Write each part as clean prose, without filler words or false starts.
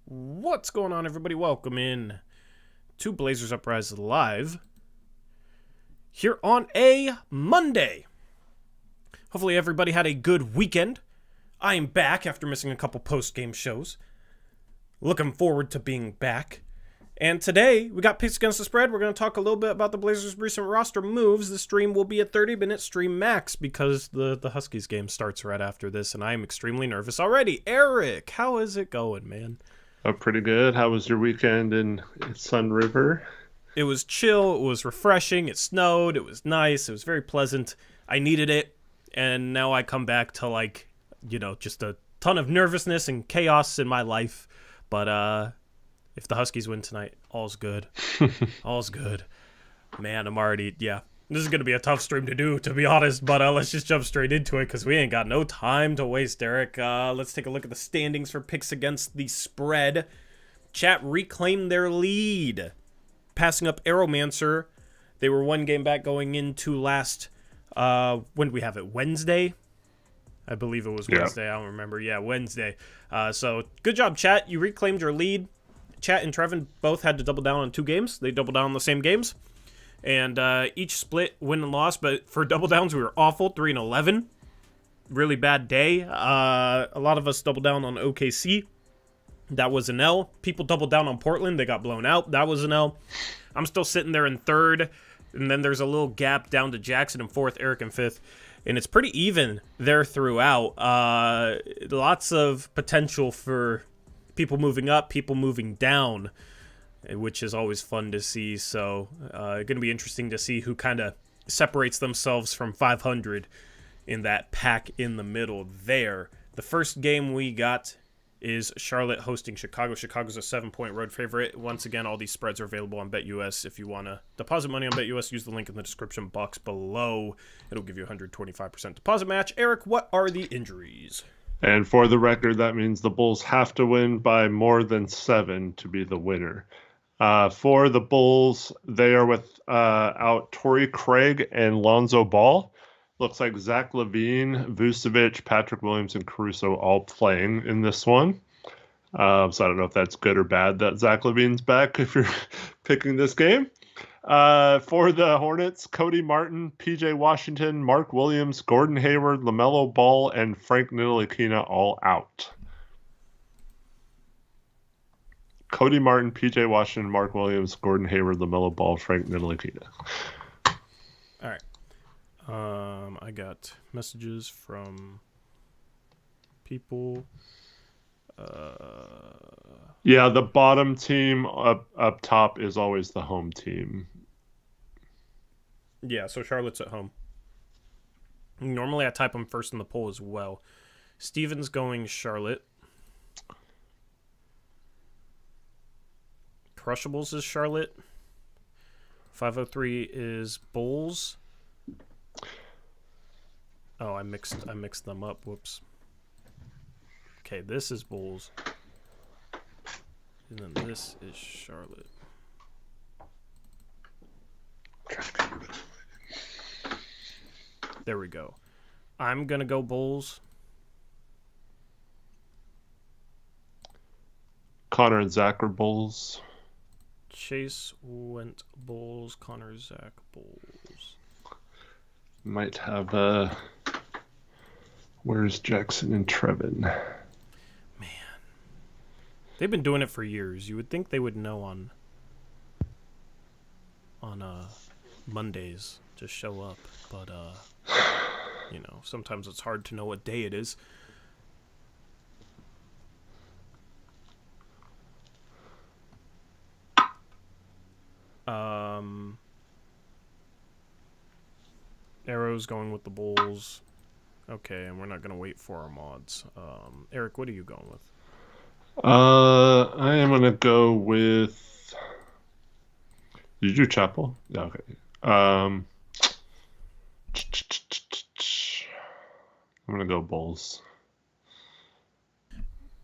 What's going on, everybody? Welcome in to Blazers Uprise Live here on a Monday. Hopefully everybody had a good weekend. I am back after missing a couple post-game shows. Looking forward to being back. And today, we got picks against the spread. We're going to talk a little bit about the Blazers' recent roster moves. The stream will be a 30-minute stream max because the Huskies game starts right after this, and I am extremely nervous already. Eric, how is it going, man? Oh, pretty good. How was your weekend in Sun River? It was chill. It was refreshing. It snowed. It was nice. It was very pleasant. I needed it. And now I come back to, just a ton of nervousness and chaos in my life. But if the Huskies win tonight, all's good. All's good. Man, this is going to be a tough stream to do, to be honest. But let's just jump straight into it because we ain't got no time to waste, Eric. Let's take a look at the standings for picks against the spread. Chat reclaimed their lead, passing up Aeromancer. They were one game back going into last, when did we have it? Wednesday? I believe it was Wednesday. I don't remember. Yeah, Wednesday. So good job, chat. You reclaimed your lead. Chat and Trevin both had to double down on 2 games. They doubled down on the same games. And each split win and loss, but for double downs, we were awful, 3-11. Really bad day. A lot of us doubled down on OKC. That was an L. People doubled down on Portland. They got blown out. That was an L. I'm still sitting there in 3rd. And then there's a little gap down to Jackson in 4th, Eric in 5th. And it's pretty even there throughout. Lots of potential for people moving up, people moving down, which is always fun to see. So going to be interesting to see who kind of separates themselves from 500 in that pack in the middle there. The first game we got is Charlotte hosting Chicago. Chicago's a 7-point road favorite. Once again, all these spreads are available on BetUS. If you want to deposit money on BetUS, use the link in the description box below. It'll give you a 125% deposit match. Eric, what are the injuries? And for the record, that means the Bulls have to win by more than 7 to be the winner. For the Bulls, they are without Torrey Craig and Lonzo Ball. Looks like Zach LaVine, Vucevic, Patrick Williams, and Caruso all playing in this one. So I don't know if that's good or bad that Zach LaVine's back if you're picking this game. For the Hornets, Cody Martin, PJ Washington, Mark Williams, Gordon Hayward, LaMelo Ball, and Frank Ntilikina all out. Cody Martin, PJ Washington, Mark Williams, Gordon Hayward, LaMelo Ball, Frank Ntilikina. All right. I got messages from people. Yeah, the bottom team up top is always the home team. Yeah, so Charlotte's at home. Normally I type them first in the poll as well. Steven's going Charlotte. Crushables is Charlotte. 503 is Bulls. Oh, I mixed them up. Whoops. Okay, this is Bulls. And then this is Charlotte. There we go. I'm going to go Bulls. Connor and Zach are Bulls. Chase went Bulls. Connor, Zach, Bulls. Might have where's Jackson and Trevin? Man. They've been doing it for years. You would think they would know on Mondays to show up, but sometimes it's hard to know what day it is. Arrow's going with the Bulls. Okay, and we're not going to wait for our mods. Eric, what are you going with? I am going to go with... Did you do Chapel? Yeah, okay. I'm going to go Bulls.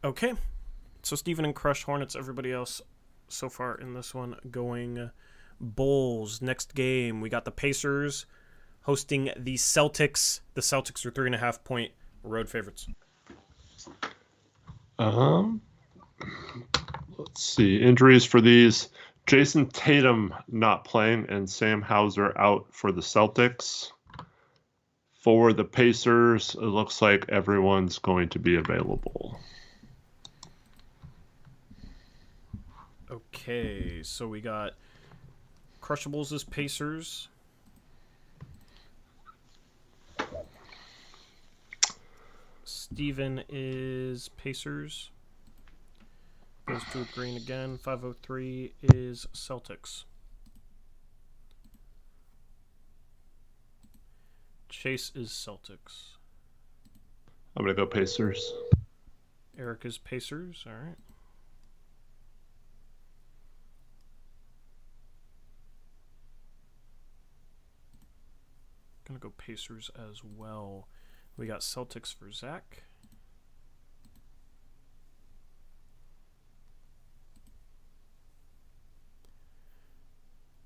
Okay. So Steven and Crush Hornets, everybody else so far in this one going Bulls. Next game, we got the Pacers hosting the Celtics. The Celtics are 3.5-point road favorites. Let's see. Injuries for these. Jason Tatum not playing and Sam Hauser out for the Celtics. For the Pacers, it looks like everyone's going to be available. Okay, so we got Crushables as Pacers. Steven is Pacers. Goes to green again. 503 is Celtics. Chase is Celtics. I'm going to go Pacers. Eric is Pacers. All right. Gonna go Pacers as well. We got Celtics for Zach.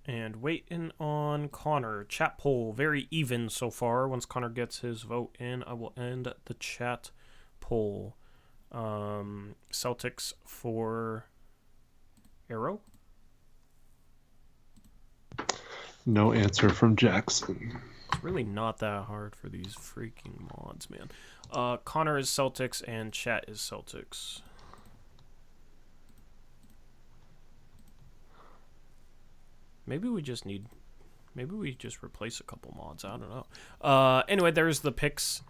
And waiting on Connor. Chat poll, very even so far. Once Connor gets his vote in, I will end the chat poll. Celtics for Arrow. No answer from Jackson. It's really not that hard for these freaking mods, man. Connor is Celtics and chat is Celtics. Maybe we just replace a couple mods. I don't know. Anyway, there's the picks.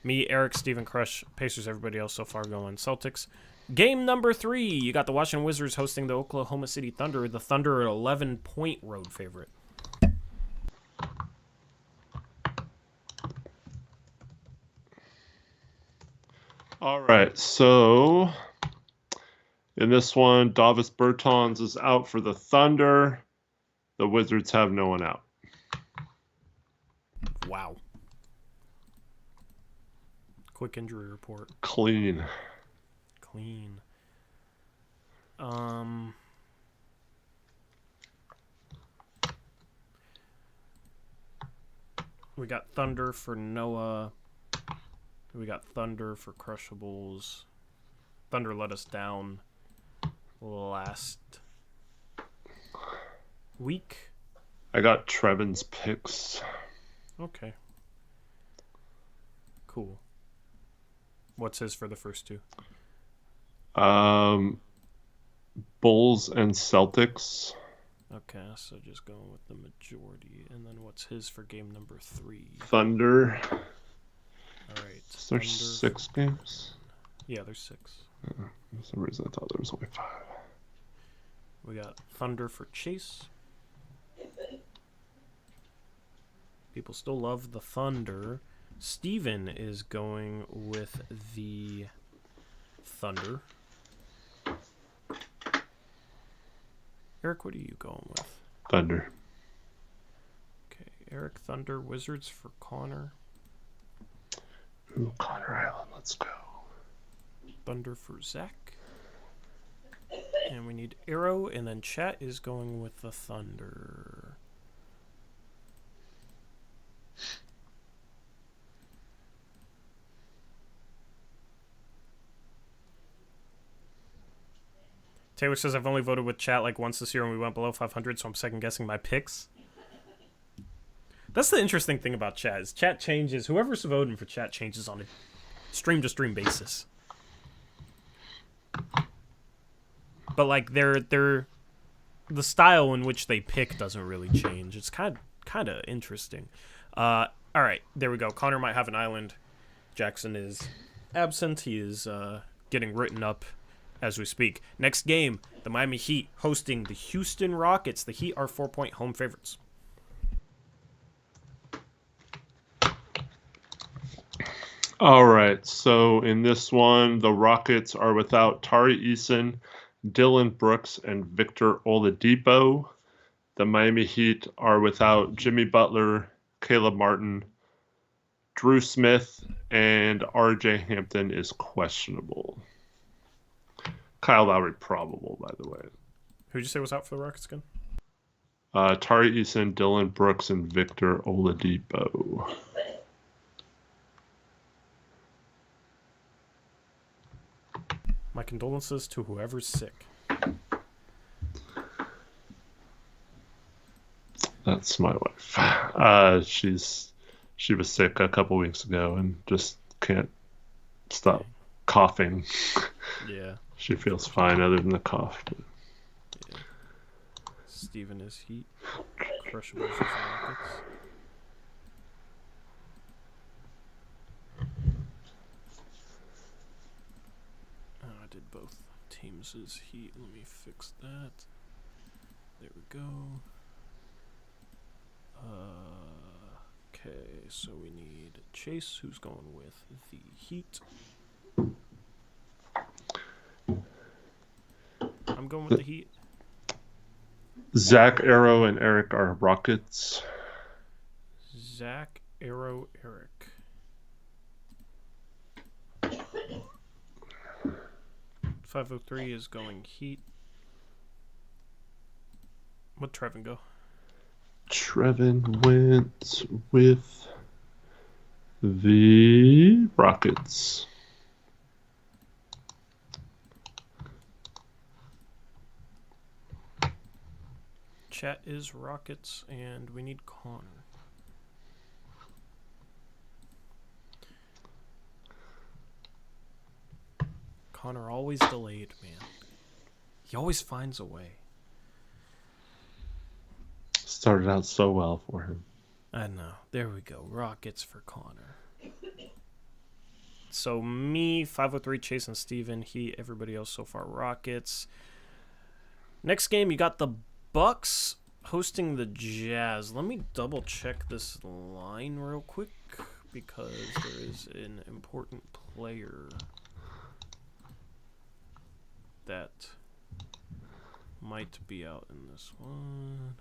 Me, Eric, Steven, Crush, Pacers, everybody else so far going Celtics. Game number 3. You got the Washington Wizards hosting the Oklahoma City Thunder. The Thunder are 11-point road favorite. All right, so in this one, Davis Bertans is out for the Thunder. The Wizards have no one out. Wow. Quick injury report. Clean. We got Thunder for Noah. We got Thunder for Crushables. Thunder let us down last week. I got Trevin's picks. Okay. Cool. What's his for the first two? Bulls and Celtics. Okay, so just going with the majority. And then what's his for game number 3? Thunder. All right. Is there 6 games? Yeah, there's 6. For some reason I thought there was only 5. We got Thunder for Chase. People still love the Thunder. Steven is going with the Thunder. Eric, what are you going with? Thunder. Okay, Eric, Thunder, Wizards for Connor. Ooh, Connor Island, let's go. Thunder for Zach. And we need Arrow, and then chat is going with the Thunder. Taylor says, I've only voted with chat like once this year and we went below 500, so I'm second guessing my picks. That's the interesting thing about chat, is chat changes. Whoever's voting for chat changes on a stream-to-stream basis. But like the style in which they pick doesn't really change. It's kind of interesting. All right, there we go. Connor might have an island. Jackson is absent. He is getting written up as we speak. Next game, the Miami Heat hosting the Houston Rockets. The Heat are 4-point home favorites. All right, so in this one, the Rockets are without Tari Eason, Dylan Brooks, and Victor Oladipo. The Miami Heat are without Jimmy Butler, Caleb Martin, Drew Smith, and RJ Hampton is questionable. Kyle Lowry probable, by the way. Who'd you say was out for the Rockets again? Tari Eason, Dylan Brooks, and Victor Oladipo. My condolences to whoever's sick. That's my wife. She was sick a couple weeks ago and just can't stop coughing. Yeah. She feels fine other than the cough. But... Yeah. Steven is Heat. Crushables is Rockets. I did both teams as Heat. Let me fix that. There we go. Okay, so we need Chase, who's going with the Heat. I'm going with the Heat. Zach, Arrow, and Eric are Rockets. Zach, Arrow, Eric. .503 is going Heat. What'd Trevin go? Trevin went with the Rockets. Chat is Rockets, and we need Connor. Connor always delayed, man. He always finds a way. Started out so well for him. I know. There we go. Rockets for Connor. So me, 503, Chase, and Steven. Everybody else so far, Rockets. Next game, you got the Bucks hosting the Jazz. Let me double check this line real quick because there is an important player that might be out in this one.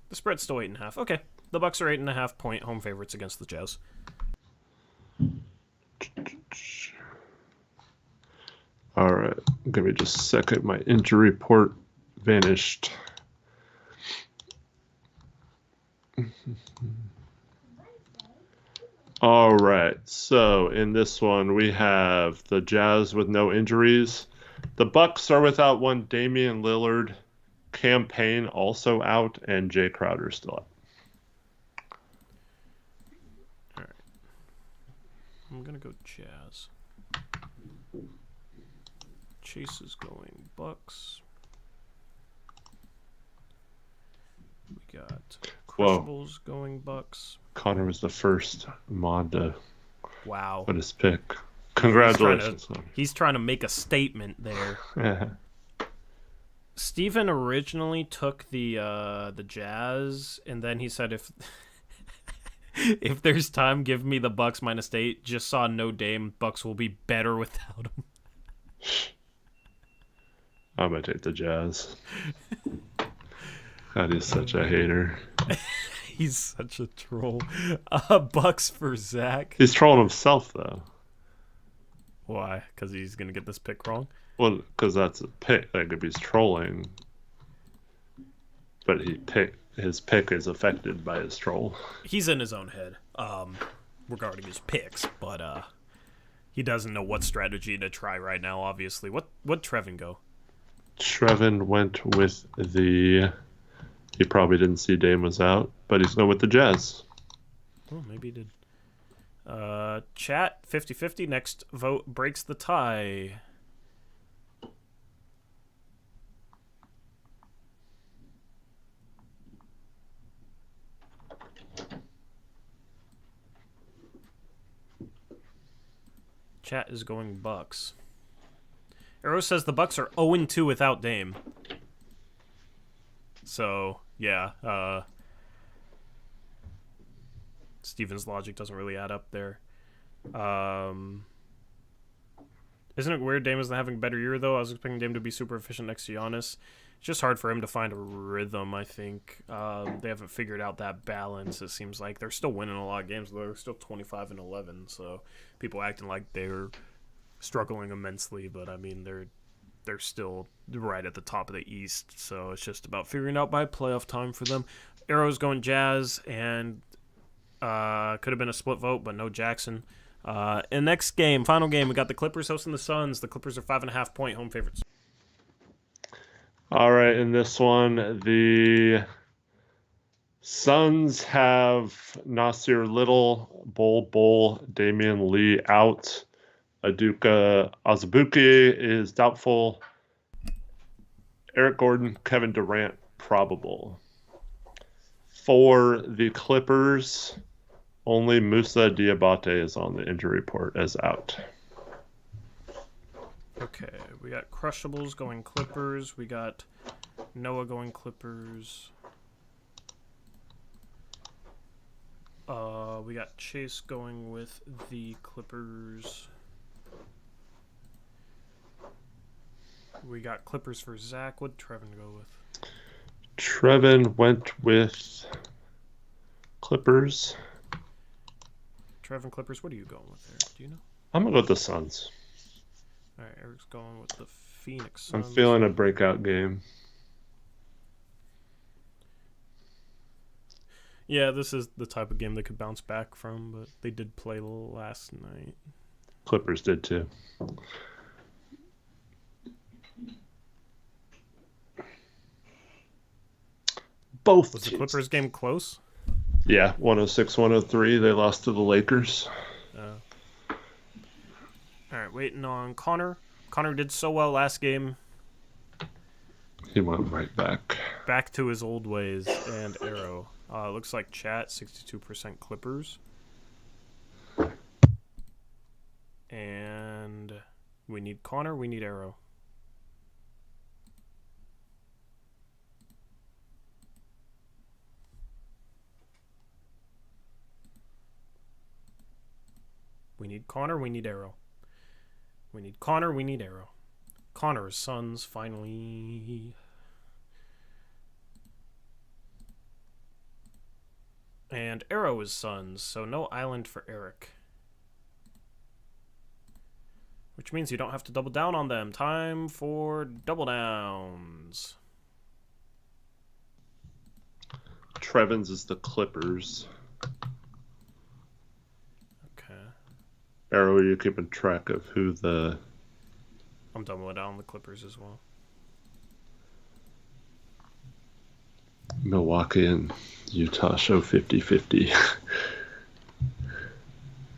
The spread's still 8.5. Okay, the Bucks are 8.5 point home favorites against the Jazz. All right, give me just a second. My injury report vanished. All right, so in this one we have the Jazz with no injuries. The Bucks are without one Damian Lillard, Cam Payne also out, and Jay Crowder still out. All right, I'm gonna go Jazz. Chase is going Bucks. We got Crushables going Bucks. Connor was the first mod to put his pick. Congratulations. He's trying to make a statement there. Steven originally took the Jazz, and then he said if there's time, give me the Bucks -8. Just saw no Dame. Bucks will be better without him. I'm going to take the Jazz. God, he's such a hater. He's such a troll. Bucks for Zach. He's trolling himself, though. Why? Because he's going to get this pick wrong? Well, because that's a pick. Like, if he's trolling, but his pick is affected by his troll. He's in his own head regarding his picks, but he doesn't know what strategy to try right now, obviously. What'd Trevin go? Trevin went with he probably didn't see Dame was out, but he's going with the Jazz. Oh, maybe he did. Chat, 50-50. Next vote breaks the tie. Chat is going Bucks. Arrow says the Bucks are 0-2 without Dame. So, yeah. Steven's logic doesn't really add up there. Isn't it weird Dame isn't having a better year, though? I was expecting Dame to be super efficient next to Giannis. It's just hard for him to find a rhythm, I think. They haven't figured out that balance, it seems like. They're still winning a lot of games, though. They're still 25-11, so people acting like they're struggling immensely, but, I mean, they're still right at the top of the East, so it's just about figuring out by playoff time for them. Arrow's going Jazz, and could have been a split vote, but no Jackson. And next game, final game, we got the Clippers hosting the Suns. The Clippers are 5.5 point home favorites. All right, in this one, the Suns have Nasir Little, Bol, Damian Lee out. Aduka Azubuike is doubtful. Eric Gordon, Kevin Durant, probable. For the Clippers, only Musa Diabate is on the injury report as out. Okay, we got Crushables going Clippers. We got Noah going Clippers. We got Chase going with the Clippers. We got Clippers for Zach. What'd Trevin go with? Trevin went with Clippers. Trevin Clippers. What are you going with there? Do you know? I'm going to go with the Suns. All right, Eric's going with the Phoenix I'm Suns. feeling a breakout game. Yeah, this is the type of game they could bounce back from, but they did play last night. Clippers did too. Both Was teams. the Clippers game close? Yeah, 106-103. They lost to the Lakers. All right, waiting on Connor. Connor did so well last game. He went right back. Back to his old ways and Arrow. Looks like chat, 62% Clippers. And we need Connor, we need Arrow. We need Connor, we need Arrow. We need Connor, we need Arrow. Connor's Suns finally. And Arrow is Suns, so no island for Eric. Which means you don't have to double down on them. Time for double downs. Trevin's is the Clippers. Okay. Arrow, are you keeping track of who the... I'm doubling down on the Clippers as well. Milwaukee and Utah show 50-50.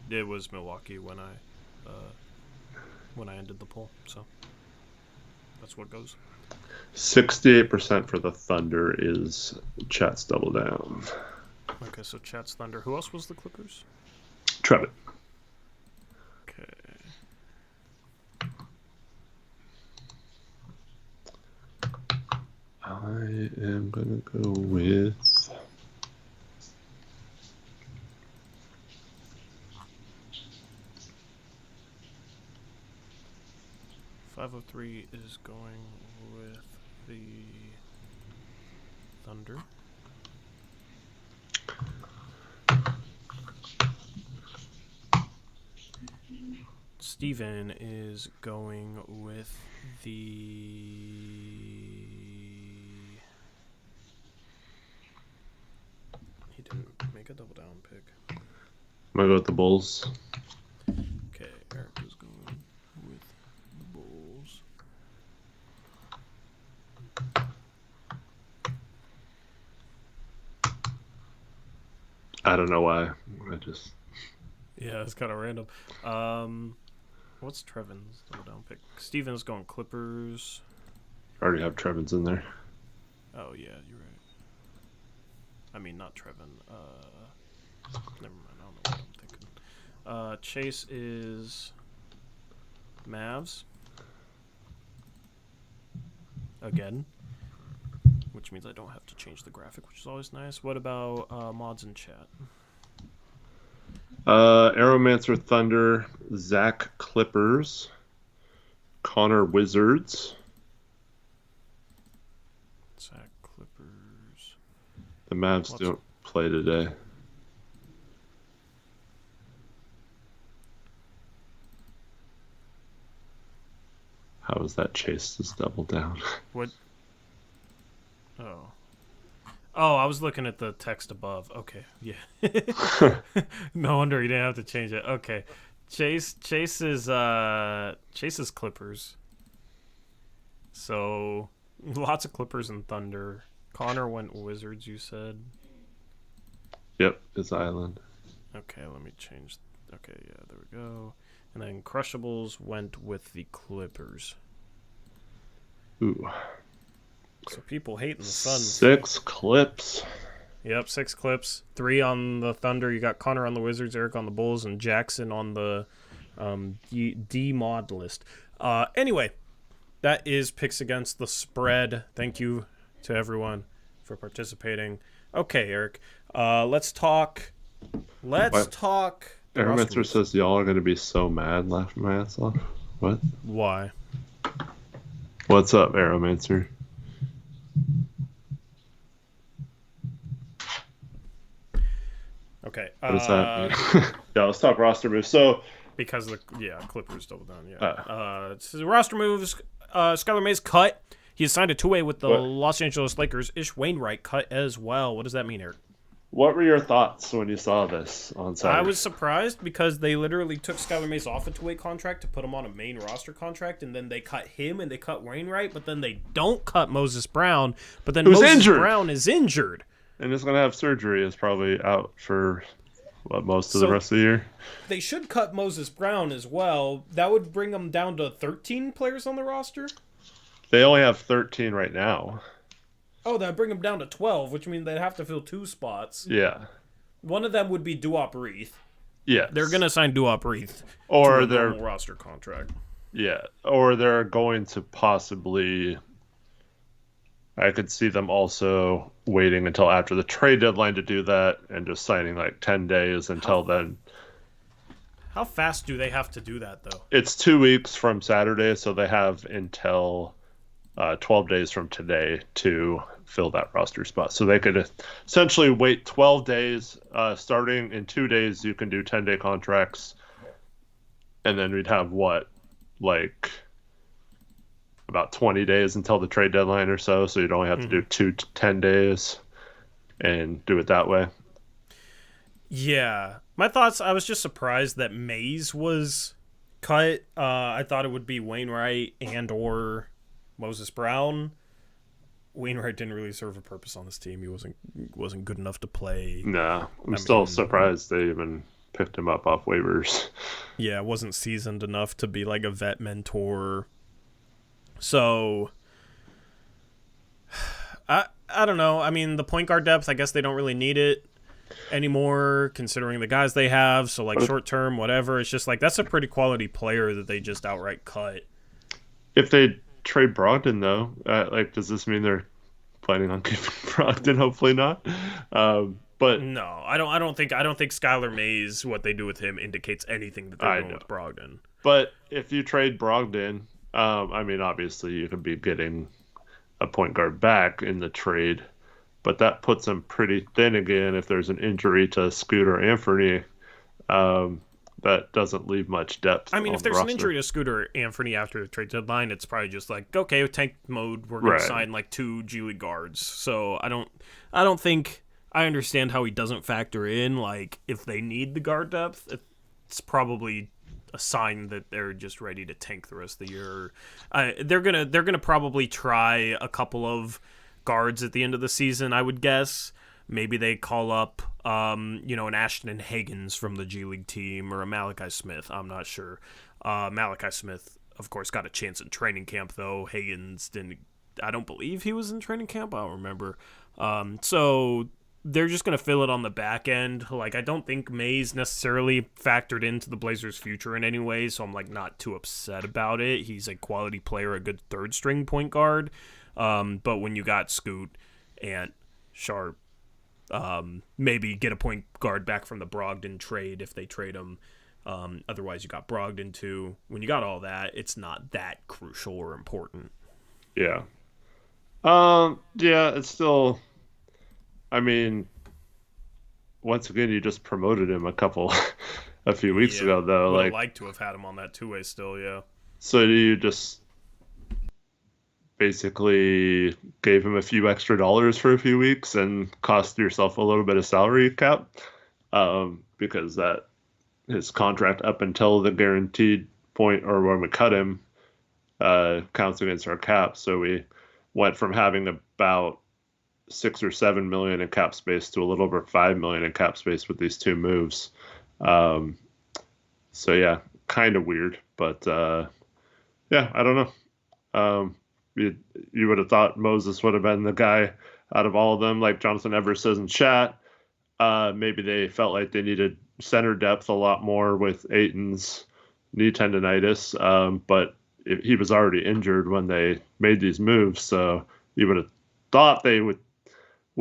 It was Milwaukee when I ended the poll, so that's what goes. 68% for the Thunder is Chat's double down. Okay, so Chat's Thunder. Who else was the Clippers? Trevin. Okay. I am going to go with... .503 is going with the Thunder. Steven is going with the... He didn't make a double down pick. I'm going to go with the Bulls. Okay, Eric is going with the Bulls. I don't know why. I just... Yeah, it's kind of random. What's Trevin's double down pick? Steven's going Clippers. I already have Trevin's in there. Oh, yeah, you're right. I mean, not Trevin. Never mind, I don't know what I'm thinking. Chase is Mavs. Again. Which means I don't have to change the graphic, which is always nice. What about mods in chat? Arrowmancer Thunder, Zach Clippers, Connor Wizards. Zach Clippers. The Mavs don't play today. How is that Chase's double down? What? Oh. Oh, I was looking at the text above. Okay, yeah. No wonder you didn't have to change it. Okay, Chase is Clippers. So lots of Clippers and Thunder. Connor went Wizards. You said. Yep, it's Island. Okay, let me change. Okay, yeah, there we go. And then Crushables went with the Clippers. Ooh. So people hating the Suns. 6 Clips. Yep, 6 Clips. 3 on the Thunder. You got Connor on the Wizards, Eric on the Bulls, and Jackson on the D-mod list. Anyway, that is picks against the spread. Thank you to everyone for participating. Okay, Eric. Let's talk. Aeromancer says y'all are going to be so mad laughing my ass off. What? Why? What's up, Aeromancer? Okay. What does that mean? Yeah, let's talk roster moves. So, because Clippers double down. Yeah. This is roster moves. Skylar Mays cut. He signed a 2-way with the Los Angeles Lakers. Wainright cut as well. What does that mean, Eric? What were your thoughts when you saw this on Saturday? I was surprised because they literally took Skylar Mays off a 2-way contract to put him on a main roster contract, and then they cut him and they cut Wainright, but then they don't cut Moses Brown. But then Brown is injured. And is going to have surgery. Is probably out for most of the rest of the year. They should cut Moses Brown as well. That would bring them down to 13 players on the roster. They only have 13 right now. Oh, that'd bring them down to 12, which means they'd have to fill 2 spots. Yeah. One of them would be Duop Reith. Yeah. They're going to sign Duop Reith or to their normal roster contract. Yeah. Or they're going to possibly... I could see them also waiting until after the trade deadline to do that and just signing like 10 days until then. How fast do they have to do that, though? It's 2 weeks from Saturday, so they have until 12 days from today to fill that roster spot. So they could essentially wait 12 days. Starting in 2 days, you can do 10-day contracts. And then we'd have about 20 days until the trade deadline or so. So you'd only have to do 2 to 10 days and do it that way. Yeah. My thoughts, I was just surprised that Mays was cut. I thought it would be Wainright and or Moses Brown. Wainright didn't really serve a purpose on this team. He wasn't good enough to play. No, I'm still surprised they even picked him up off waivers. Yeah, wasn't seasoned enough to be like a vet mentor. So, I don't know. I mean, the point guard depth, I guess they don't really need it anymore, considering the guys they have. So, like, short term, whatever. It's just like, that's a pretty quality player that they just outright cut. If they trade Brogden, though, does this mean they're planning on keeping Brogden? Hopefully not. But no, I don't think Skylar Mays, what they do with him, indicates anything that they're doing with Brogden. But if you trade Brogden, I mean, obviously you could be getting a point guard back in the trade, but that puts them pretty thin again if there's an injury to Scooter Anthony. That doesn't leave much depth. I mean, if there's an injury to Scooter Anthony after the trade deadline, it's probably just like, okay, tank mode, we're going to sign like 2 G League guards. So I don't think I understand how he doesn't factor in, like, if they need the guard depth, it's probably a sign that they're just ready to tank the rest of the year. They're gonna probably try a couple of guards at the end of the season, I would guess. Maybe they call up an Ashton Higgins from the G League team or a Malachi Smith. I'm not sure. Malachi Smith, of course, got a chance in training camp, though. Higgins didn't. I don't believe he was in training camp. I don't remember. So they're just going to fill it on the back end. Like, I don't think Mays necessarily factored into the Blazers' future in any way, so I'm, like, not too upset about it. He's a quality player, a good third-string point guard. But when you got Scoot and Sharp, maybe get a point guard back from the Brogden trade if they trade him. Otherwise, you got Brogdon, too. When you got all that, it's not that crucial or important. Yeah. Yeah, it's still... I mean, once again, you just promoted him a few weeks ago, though. Would have liked to have had him on that 2-way still, yeah. So you just basically gave him a few extra dollars for a few weeks and cost yourself a little bit of salary cap, because that his contract up until the guaranteed point, or when we cut him, counts against our cap. So we went from having about $6 or $7 million in cap space to a little over $5 million in cap space with these two moves. Um, so yeah, kind of weird, but yeah, I don't know. You would have thought Moses would have been the guy out of all of them, like Jonathan Evers says in chat. Maybe they felt like they needed center depth a lot more with Ayton's knee tendonitis, but he was already injured when they made these moves, so you would have thought they would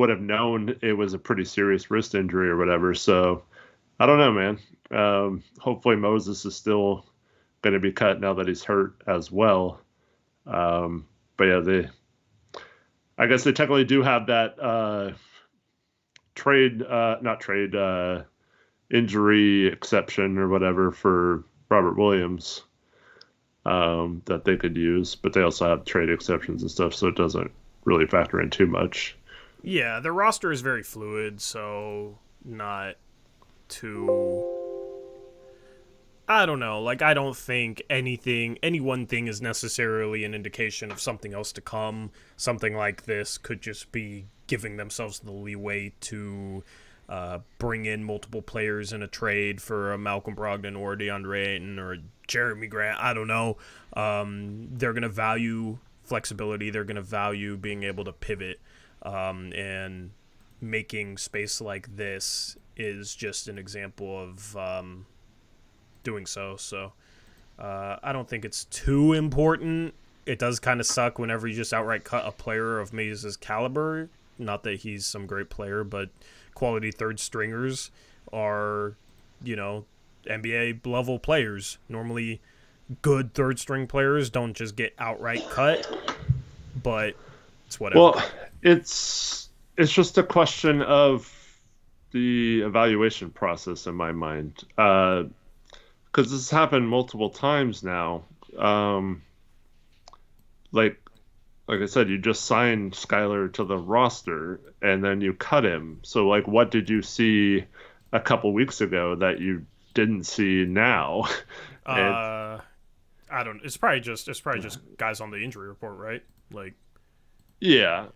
have known it was a pretty serious wrist injury or whatever. So I don't know, man. Hopefully Moses is still going to be cut now that he's hurt as well. But yeah, I guess they technically do have that injury exception or whatever for Robert Williams that they could use, but they also have trade exceptions and stuff, so it doesn't really factor in too much. Yeah, the roster is very fluid, so not too... I don't know. Like, I don't think any one thing is necessarily an indication of something else to come. Something like this could just be giving themselves the leeway to bring in multiple players in a trade for a Malcolm Brogdon or DeAndre Ayton or Jeremy Grant. I don't know. They're going to value flexibility. They're going to value being able to pivot. And making space like this is just an example of doing so. So I don't think it's too important. It does kind of suck whenever you just outright cut a player of Mays' caliber. Not that he's some great player, but quality third stringers are, NBA level players. Normally good third string players don't just get outright cut, but it's whatever. Well, it's just a question of the evaluation process in my mind. Because this has happened multiple times now. Like I said, you just signed Skylar to the roster and then you cut him. So, like, what did you see a couple weeks ago that you didn't see now? I don't. It's probably just guys on the injury report, right? Like, yeah,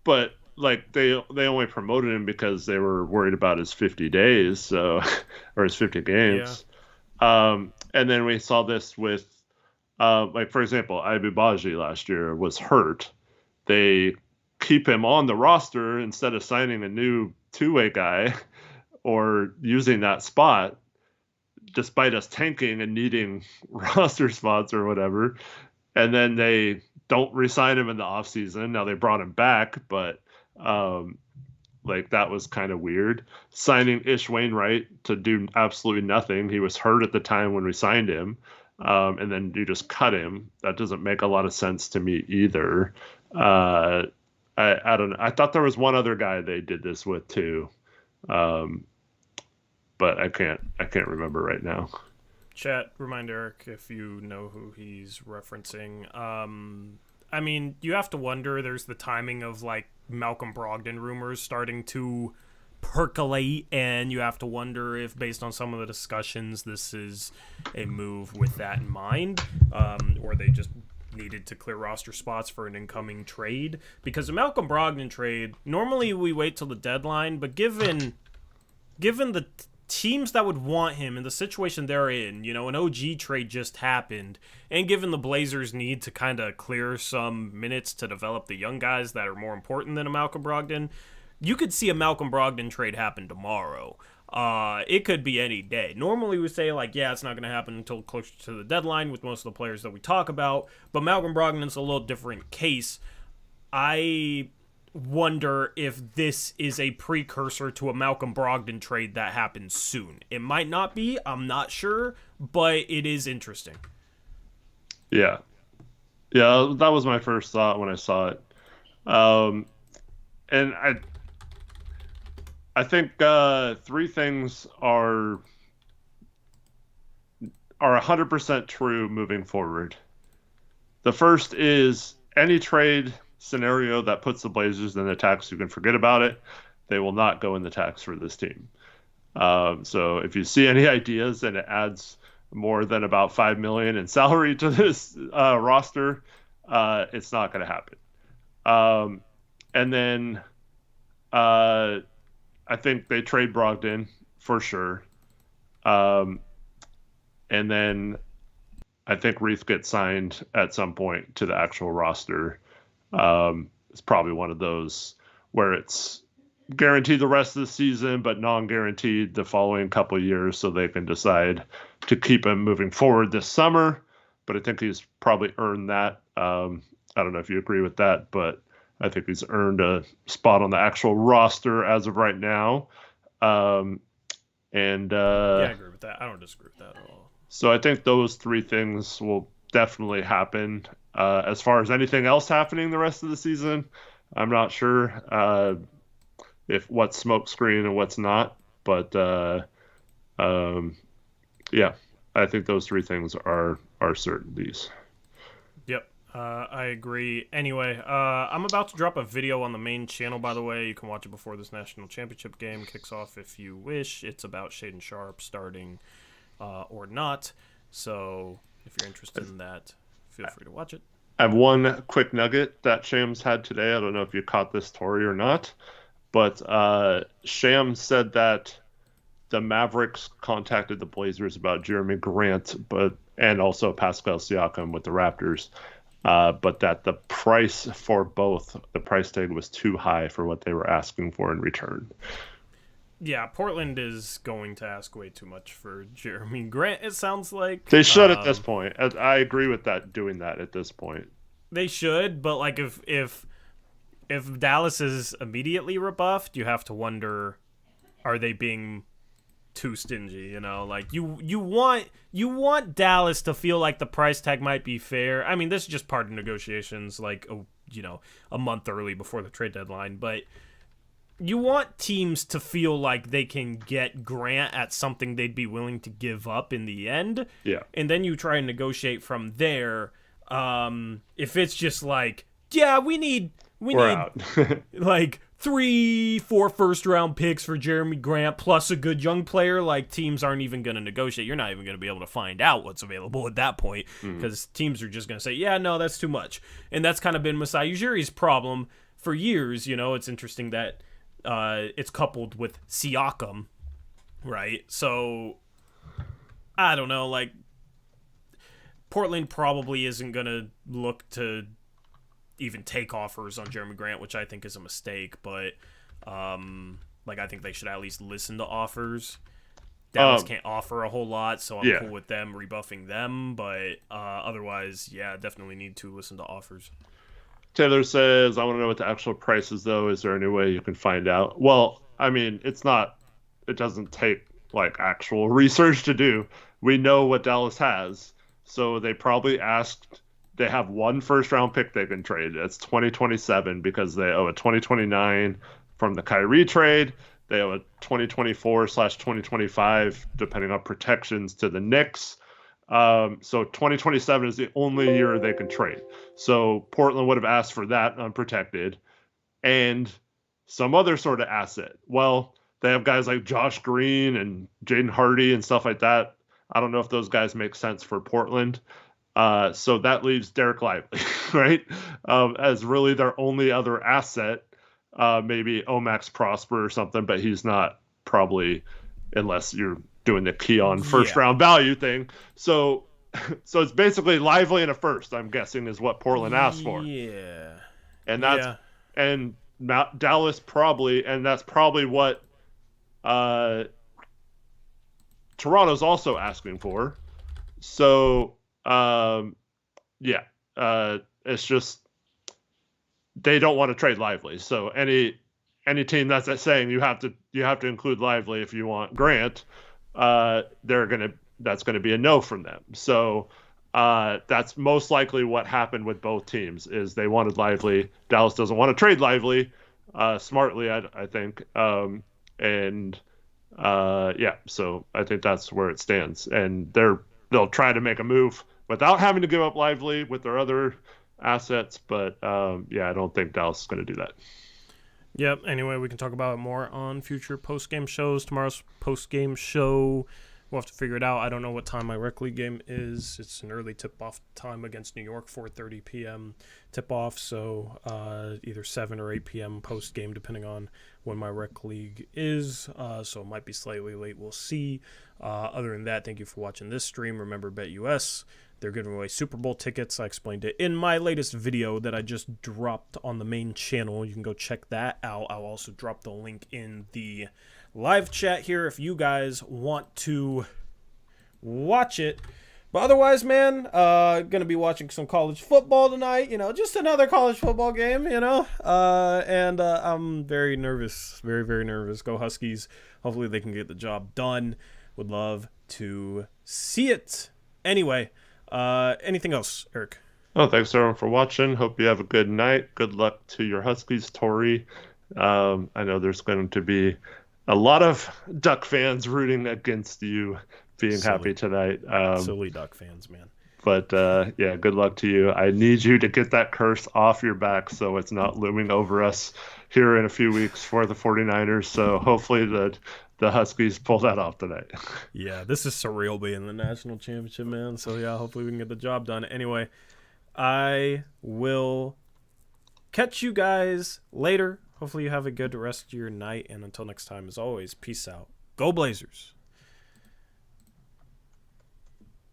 but like they only promoted him because they were worried about his 50 days, so or his 50 games. Yeah. And then we saw this with. Like, for example, Ibubaji last year was hurt. They keep him on the roster instead of signing a new two-way guy or using that spot, despite us tanking and needing roster spots or whatever. And then they don't re-sign him in the offseason. Now they brought him back, but like that was kind of weird. Signing Wainright to do absolutely nothing. He was hurt at the time when we signed him. And then you just cut him. That doesn't make a lot of sense to me either. I don't know. I thought there was one other guy they did this with too, but I can't remember right now. Chat, remind Eric if you know who he's referencing. I mean, you have to wonder. There's the timing of like Malcolm Brogdon rumors starting to percolate, and you have to wonder if, based on some of the discussions, this is a move with that in mind, or they just needed to clear roster spots for an incoming trade. Because a Malcolm Brogdon trade, normally we wait till the deadline, but given the teams that would want him and the situation they're in, an OG trade just happened, and given the Blazers need to kind of clear some minutes to develop the young guys that are more important than a Malcolm Brogdon, you could see a Malcolm Brogdon trade happen tomorrow. It could be any day. Normally we say, like, yeah, it's not going to happen until closer to the deadline with most of the players that we talk about, but Malcolm Brogdon's a little different case. I wonder if this is a precursor to a Malcolm Brogdon trade that happens soon. It might not be. I'm not sure, but it is interesting. Yeah. Yeah, that was my first thought when I saw it. And I think three things are 100% true moving forward. The first is any trade scenario that puts the Blazers in the tax, you can forget about it. They will not go in the tax for this team. So if you see any ideas and it adds more than about $5 million in salary to this roster, it's not going to happen. And then I think they trade Brogden for sure. Um, and then I think Reith gets signed at some point to the actual roster. It's probably one of those where it's guaranteed the rest of the season, but non-guaranteed the following couple of years, so they can decide to keep him moving forward this summer. But I think he's probably earned that. I don't know if you agree with that, but I think he's earned a spot on the actual roster as of right now. Yeah, I agree with that. I don't disagree with that at all. So I think those three things will definitely happen. As far as anything else happening the rest of the season, I'm not sure if what's smokescreen and what's not. But yeah, I think those three things are certainties. Yep, I agree. Anyway, I'm about to drop a video on the main channel, by the way. You can watch it before this national championship game kicks off if you wish. It's about Shaedon Sharpe starting or not. So if you're interested in that, feel free to watch it. I have one quick nugget that Shams had today. I don't know if you caught this story or not, but Shams said that the Mavericks contacted the Blazers about Jeremy Grant, and also Pascal Siakam with the Raptors, but that the price for both, the price tag was too high for what they were asking for in return. Yeah, Portland is going to ask way too much for Jeremy Grant, it sounds like. They should at this point. I agree with that, doing that at this point. They should, but like if Dallas is immediately rebuffed, you have to wonder, are they being too stingy, you know? Like you want Dallas to feel like the price tag might be fair. I mean, this is just part of negotiations, like a month early before the trade deadline, but you want teams to feel like they can get Grant at something they'd be willing to give up in the end. Yeah. And then you try and negotiate from there. If it's just like, yeah, we need like 3-4 first round picks for Jeremy Grant plus a good young player, like teams aren't even going to negotiate. You're not even going to be able to find out what's available at that point because teams are just going to say, yeah, no, that's too much. And that's kind of been Masai Ujiri's problem for years. You know, it's interesting that it's coupled with Siakam, right? So I don't know, like Portland probably isn't going to look to even take offers on Jeremy Grant, which I think is a mistake, but like I think they should at least listen to offers. Dallas can't offer a whole lot, so I'm cool with them rebuffing them, but otherwise, yeah, definitely need to listen to offers. Taylor says, I want to know what the actual price is, though. Is there any way you can find out? Well, I mean, it doesn't take like actual research to do. We know what Dallas has. So they probably they have one first round pick they can trade. It's 2027 because they owe a 2029 from the Kyrie trade. They owe a 2024/2025, depending on protections, to the Knicks. So 2027 is the only year they can trade. So Portland would have asked for that unprotected and some other sort of asset. Well, they have guys like Josh Green and Jaden Hardy and stuff like that. I don't know if those guys make sense for Portland. So that leaves Derek Lively, right? As really their only other asset. Maybe Omax Prosper or something, but he's not probably, unless you're doing the Keon first round value thing. So it's basically Lively and a first, I'm guessing, is what Portland asked for. Yeah. And and Dallas probably, and that's probably what Toronto's also asking for. So it's just they don't want to trade Lively. So any team that's saying you have to include Lively if you want Grant, that's gonna be a no from them. So that's most likely what happened with both teams is they wanted Lively. Dallas doesn't want to trade Lively, smartly, I think. So I think that's where it stands. And they'll try to make a move without having to give up Lively with their other assets, but I don't think Dallas is going to do that. Yep. Anyway, we can talk about it more on future post-game shows. Tomorrow's post-game show we'll have to figure it out. I don't know what time my rec league game is. It's an early tip-off time against New York, 4:30 p.m. tip-off, so either 7 or 8 p.m. post-game, depending on when my rec league is. So it might be slightly late. We'll see. Other than that, thank you for watching this stream. Remember, BetUS. They're giving away Super Bowl tickets. I explained it in my latest video that I just dropped on the main channel. You can go check that out. I'll also drop the link in the live chat here if you guys want to watch it. But otherwise, man, gonna be watching some college football tonight. Just another college football game. And I'm very nervous, very, very nervous. Go Huskies! Hopefully they can get the job done. Would love to see it. Anyway. Anything else, Eric? Oh, thanks everyone for watching. Hope you have a good night. Good luck to your Huskies, Tori. I know there's going to be a lot of Duck fans rooting against you being happy tonight. Silly Duck fans, man. But yeah, good luck to you. I need you to get that curse off your back so it's not looming over us here in a few weeks for the 49ers. So hopefully the Huskies pull that off tonight. Yeah, this is surreal being the national championship, man. So, yeah, hopefully we can get the job done. Anyway, I will catch you guys later. Hopefully you have a good rest of your night. And until next time, as always, peace out. Go Blazers.